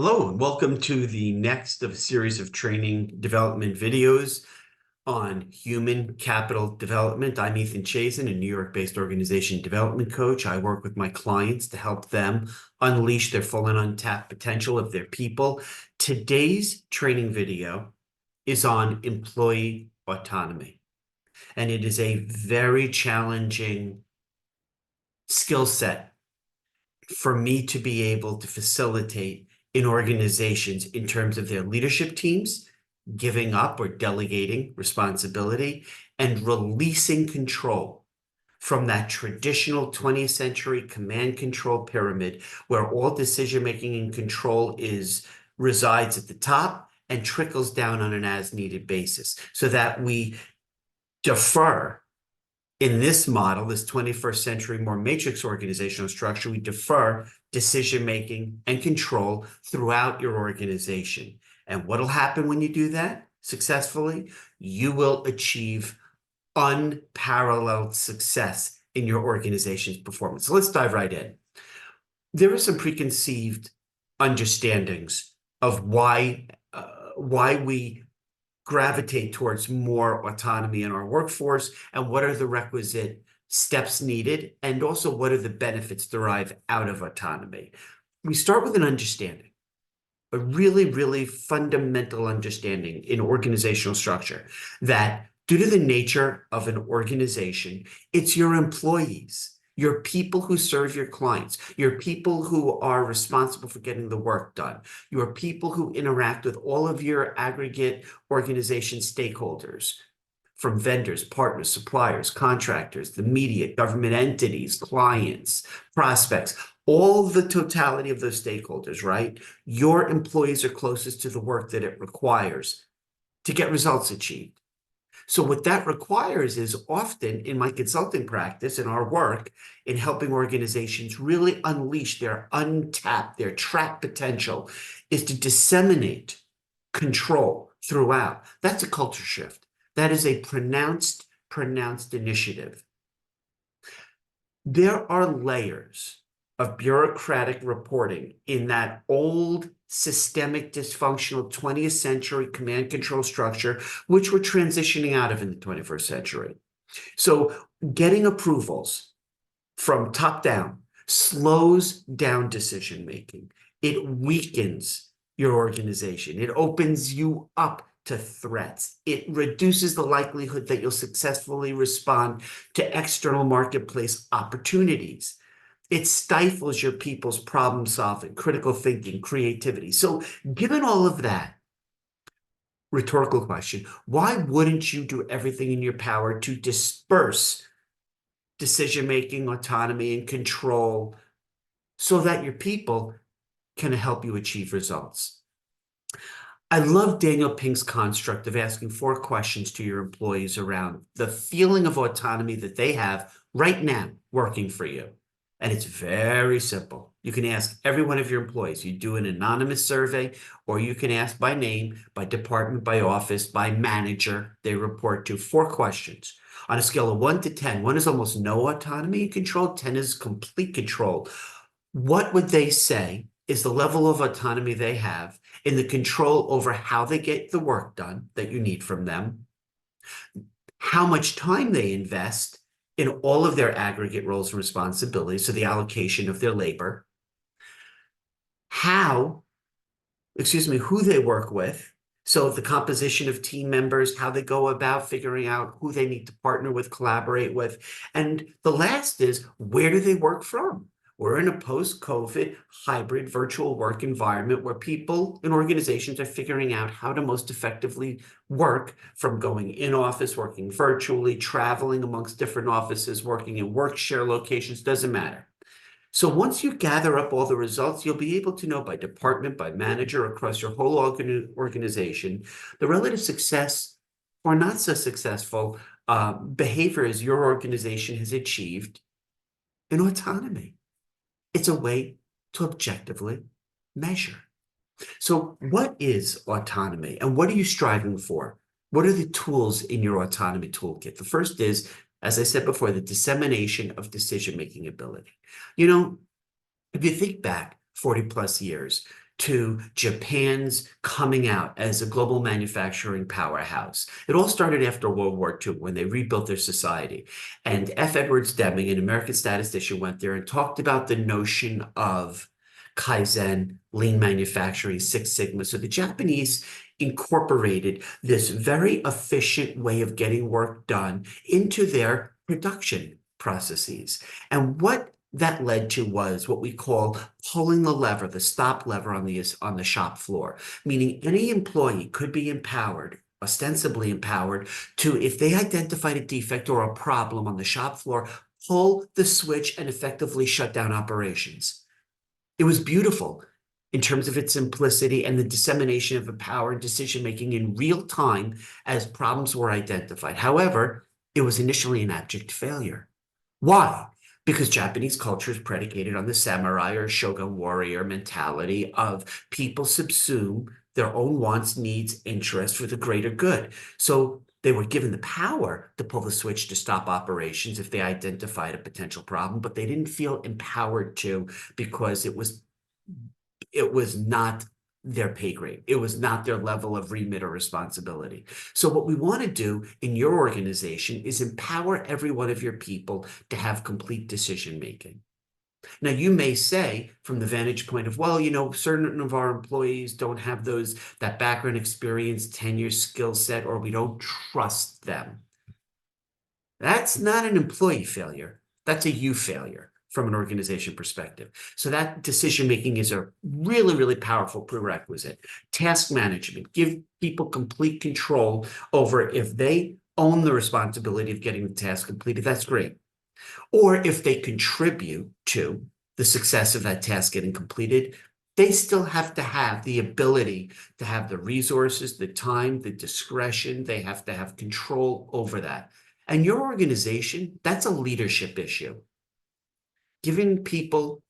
Hello, and welcome to the next of a series of training development videos on human capital development. I'm Ethan Chazin, a New York-based organization development coach. I work with my clients to help them unleash their full and untapped potential of their people. Today's training video is on employee autonomy, and it is a very challenging skill set for me to be able to facilitate in organizations in terms of their leadership teams, giving up or delegating responsibility, and releasing control from that traditional 20th century command control pyramid where all decision-making and control resides at the top and trickles down on an as-needed basis, so that we defer. In this model, this 21st century, more matrix organizational structure, we defer decision-making and control throughout your organization. And what'll happen when you do that successfully? You will achieve unparalleled success in your organization's performance. So let's dive right in. There are some preconceived understandings of why we gravitate towards more autonomy in our workforce, and what are the requisite steps needed, and also what are the benefits derived out of autonomy. We start with an understanding, a really, really fundamental understanding in organizational structure, that due to the nature of an organization, it's your employees, your people who serve your clients, your people who are responsible for getting the work done, your people who interact with all of your aggregate organization stakeholders, from vendors, partners, suppliers, contractors, the media, government entities, clients, prospects, all the totality of those stakeholders, right? Your employees are closest to the work that it requires to get results achieved. So what that requires is, often in my consulting practice, in our work, in helping organizations really unleash their untapped, their trapped potential, is to disseminate control throughout. That's a culture shift. That is a pronounced initiative. There are layers of bureaucratic reporting in that old systemic dysfunctional 20th century command control structure, which we're transitioning out of in the 21st century. So getting approvals from top down slows down decision making. It weakens your organization. It opens you up to threats. It reduces the likelihood that you'll successfully respond to external marketplace opportunities. It stifles your people's problem solving, critical thinking, creativity. So given all of that, rhetorical question, why wouldn't you do everything in your power to disperse decision-making, autonomy, and control so that your people can help you achieve results? I love Daniel Pink's construct of asking 4 questions to your employees around the feeling of autonomy that they have right now working for you. And it's very simple. You can ask every one of your employees. You do an anonymous survey, or you can ask by name, by department, by office, by manager they report to. 4 questions. On a scale of 1 to 10, 1 is almost no autonomy and control, 10 is complete control. What would they say is the level of autonomy they have in the control over how they get the work done that you need from them, how much time they invest in all of their aggregate roles and responsibilities, so the allocation of their labor, who they work with, so the composition of team members, how they go about figuring out who they need to partner with, collaborate with. And the last is, where do they work from? We're in a post-COVID hybrid virtual work environment where people and organizations are figuring out how to most effectively work, from going in office, working virtually, traveling amongst different offices, working in work share locations, doesn't matter. So once you gather up all the results, you'll be able to know by department, by manager, across your whole organization, the relative success or not so successful behaviors your organization has achieved in autonomy. It's a way to objectively measure. So what is autonomy, and what are you striving for? What are the tools in your autonomy toolkit? The first is, as I said before, the dissemination of decision-making ability. You know, if you think back 40 plus years, to Japan's coming out as a global manufacturing powerhouse. It all started after World War II when they rebuilt their society. And F. Edwards Deming, an American statistician, went there and talked about the notion of Kaizen, lean manufacturing, Six Sigma. So the Japanese incorporated this very efficient way of getting work done into their production processes. And what that led to was what we call pulling the lever, the stop lever on the shop floor, meaning any employee could be empowered, ostensibly empowered, to, if they identified a defect or a problem on the shop floor, pull the switch and effectively shut down operations. It was beautiful in terms of its simplicity and the dissemination of the power and decision-making in real time as problems were identified. However, it was initially an abject failure. Why? Because Japanese culture is predicated on the samurai or shogun warrior mentality of people subsume their own wants, needs, interests for the greater good. So they were given the power to pull the switch to stop operations if they identified a potential problem, but they didn't feel empowered to, because it was not their pay grade. It was not their level of remit or responsibility. So what we want to do in your organization is empower every one of your people to have complete decision making. Now, you may say, from the vantage point of, well, certain of our employees don't have that background, experience, tenure, skill set, or we don't trust them. That's not an employee failure. That's a you failure from an organization perspective. So that decision-making is a really, really powerful prerequisite. Task management, give people complete control over, if they own the responsibility of getting the task completed, that's great. Or if they contribute to the success of that task getting completed, they still have to have the ability to have the resources, the time, the discretion. They have to have control over that. And your organization, that's a leadership issue. Giving people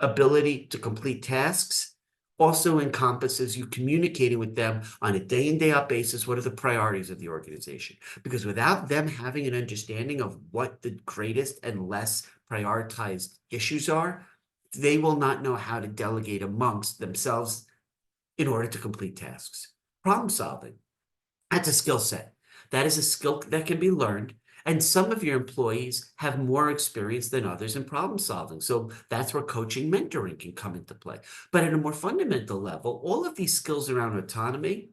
ability to complete tasks also encompasses you communicating with them on a day in, day out basis. What are the priorities of the organization? Because without them having an understanding of what the greatest and less prioritized issues are, they will not know how to delegate amongst themselves in order to complete tasks. Problem solving, that's a skill set. That is a skill that can be learned. And some of your employees have more experience than others in problem solving. So that's where coaching, mentoring can come into play. But at a more fundamental level, all of these skills around autonomy,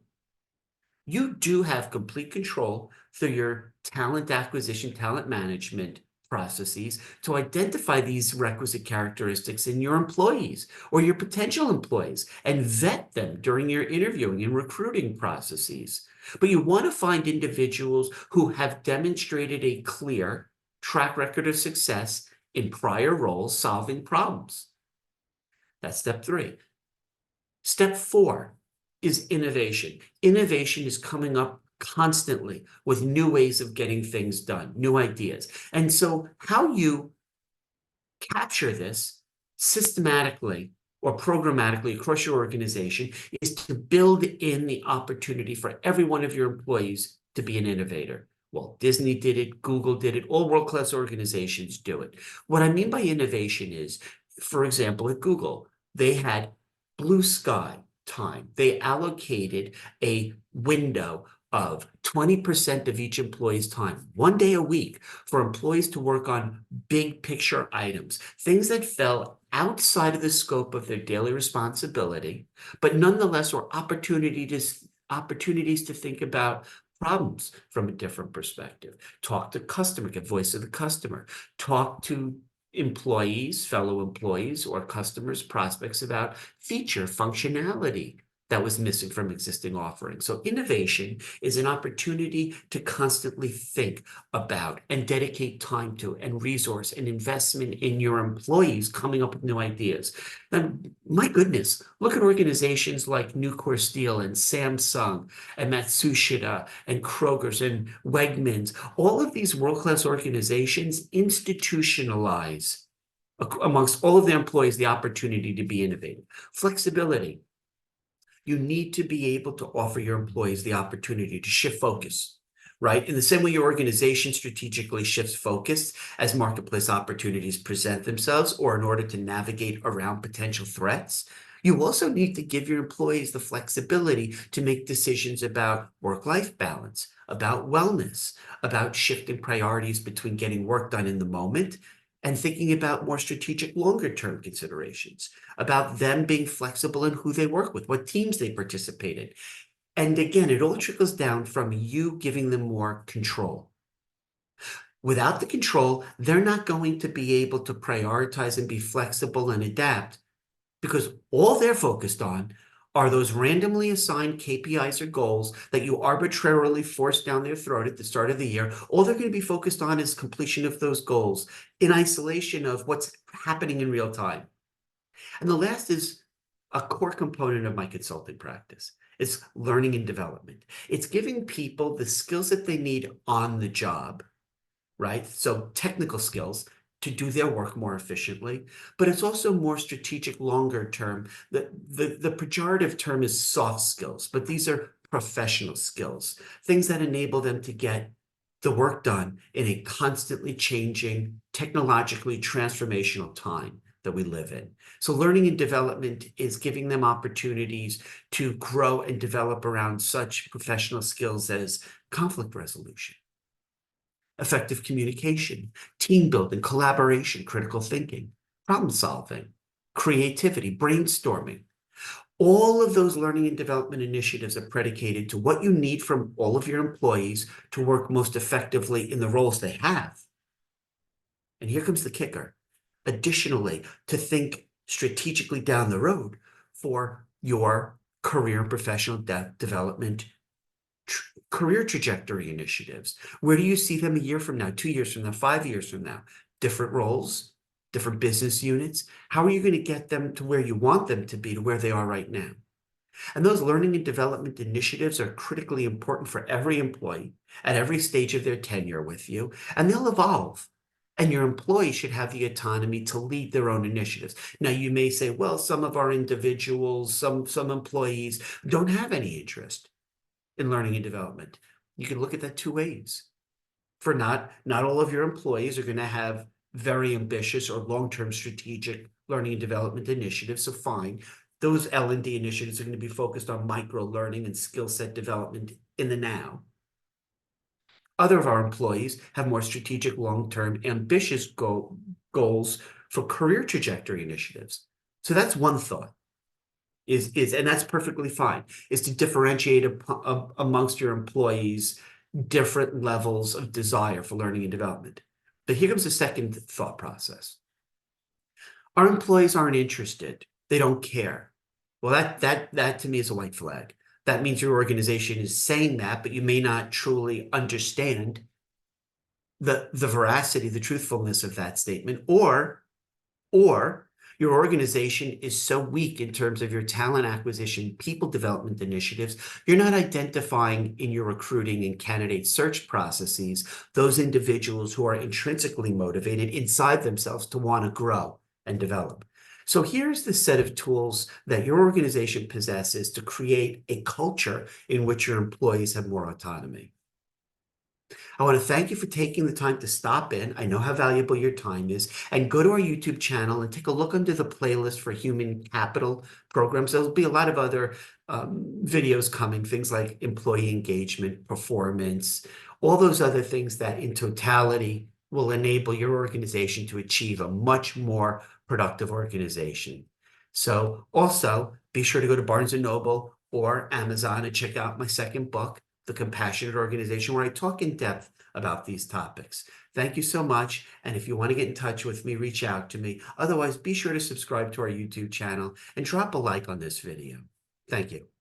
you do have complete control through your talent acquisition, talent management processes to identify these requisite characteristics in your employees or your potential employees and vet them during your interviewing and recruiting processes. But you want to find individuals who have demonstrated a clear track record of success in prior roles solving problems. That's step 3. Step 4 is innovation. Innovation is coming up constantly with new ways of getting things done, new ideas. And so how you capture this systematically or programmatically across your organization is to build in the opportunity for every one of your employees to be an innovator. Well, Disney did it, Google did it, all world-class organizations do it. What I mean by innovation is, for example, at Google, they had blue sky time. They allocated a window of 20% of each employee's time, 1 day a week, for employees to work on big picture items, things that fell outside of the scope of their daily responsibility, but nonetheless were opportunities to think about problems from a different perspective. Talk to customer, get voice of the customer, talk to employees, fellow employees, or customers, prospects about feature functionality that was missing from existing offerings. So innovation is an opportunity to constantly think about and dedicate time to and resource and investment in your employees coming up with new ideas. And my goodness, look at organizations like Nucor Steel and Samsung and Matsushita and Kroger's and Wegmans. All of these world-class organizations institutionalize amongst all of their employees the opportunity to be innovative. Flexibility. You need to be able to offer your employees the opportunity to shift focus, right? In the same way your organization strategically shifts focus as marketplace opportunities present themselves or in order to navigate around potential threats, you also need to give your employees the flexibility to make decisions about work-life balance, about wellness, about shifting priorities between getting work done in the moment and thinking about more strategic longer-term considerations, about them being flexible in who they work with, what teams they participate in. And again, it all trickles down from you giving them more control. Without the control, they're not going to be able to prioritize and be flexible and adapt because all they're focused on are those randomly assigned KPIs or goals that you arbitrarily force down their throat at the start of the year. All they're going to be focused on is completion of those goals in isolation of what's happening in real time. And the last is a core component of my consulting practice. It's learning and development. It's giving people the skills that they need on the job, right? So technical skills to do their work more efficiently, but it's also more strategic, longer term. The pejorative term is soft skills, but these are professional skills, things that enable them to get the work done in a constantly changing, technologically transformational time that we live in. So learning and development is giving them opportunities to grow and develop around such professional skills as conflict resolution, effective communication, team building, collaboration, critical thinking, problem solving, creativity, brainstorming. All of those learning and development initiatives are predicated to what you need from all of your employees to work most effectively in the roles they have. And here comes the kicker. Additionally, to think strategically down the road for your career and professional development career trajectory initiatives. Where do you see them a year from now, 2 years from now, 5 years from now? Different roles, different business units. How are you going to get them to where you want them to be, to where they are right now? And those learning and development initiatives are critically important for every employee at every stage of their tenure with you, and they'll evolve. And your employees should have the autonomy to lead their own initiatives. Now, you may say, well, some of our individuals, some employees don't have any interest in learning and development. You can look at that two ways. For not all of your employees are going to have very ambitious or long-term strategic learning and development initiatives, so fine. Those L&D initiatives are going to be focused on micro learning and skill set development in the now. Other of our employees have more strategic, long-term, ambitious goals for career trajectory initiatives. So that's one thought. And that's perfectly fine, is to differentiate amongst your employees different levels of desire for learning and development. But here comes the second thought process. Our employees aren't interested. They don't care. Well, that to me is a white flag. That means your organization is saying that, but you may not truly understand the veracity, the truthfulness of that statement, or your organization is so weak in terms of your talent acquisition, people development initiatives, you're not identifying in your recruiting and candidate search processes those individuals who are intrinsically motivated inside themselves to want to grow and develop. So here's the set of tools that your organization possesses to create a culture in which your employees have more autonomy. I want to thank you for taking the time to stop in. I know how valuable your time is. And go to our YouTube channel and take a look under the playlist for human capital programs. There'll be a lot of other videos coming, things like employee engagement, performance, all those other things that in totality will enable your organization to achieve a much more productive organization. So also be sure to go to Barnes & Noble or Amazon and check out my second book, The Compassionate Organization, where I talk in depth about these topics. Thank you so much. And if you want to get in touch with me, reach out to me. Otherwise, be sure to subscribe to our YouTube channel and drop a like on this video. Thank you.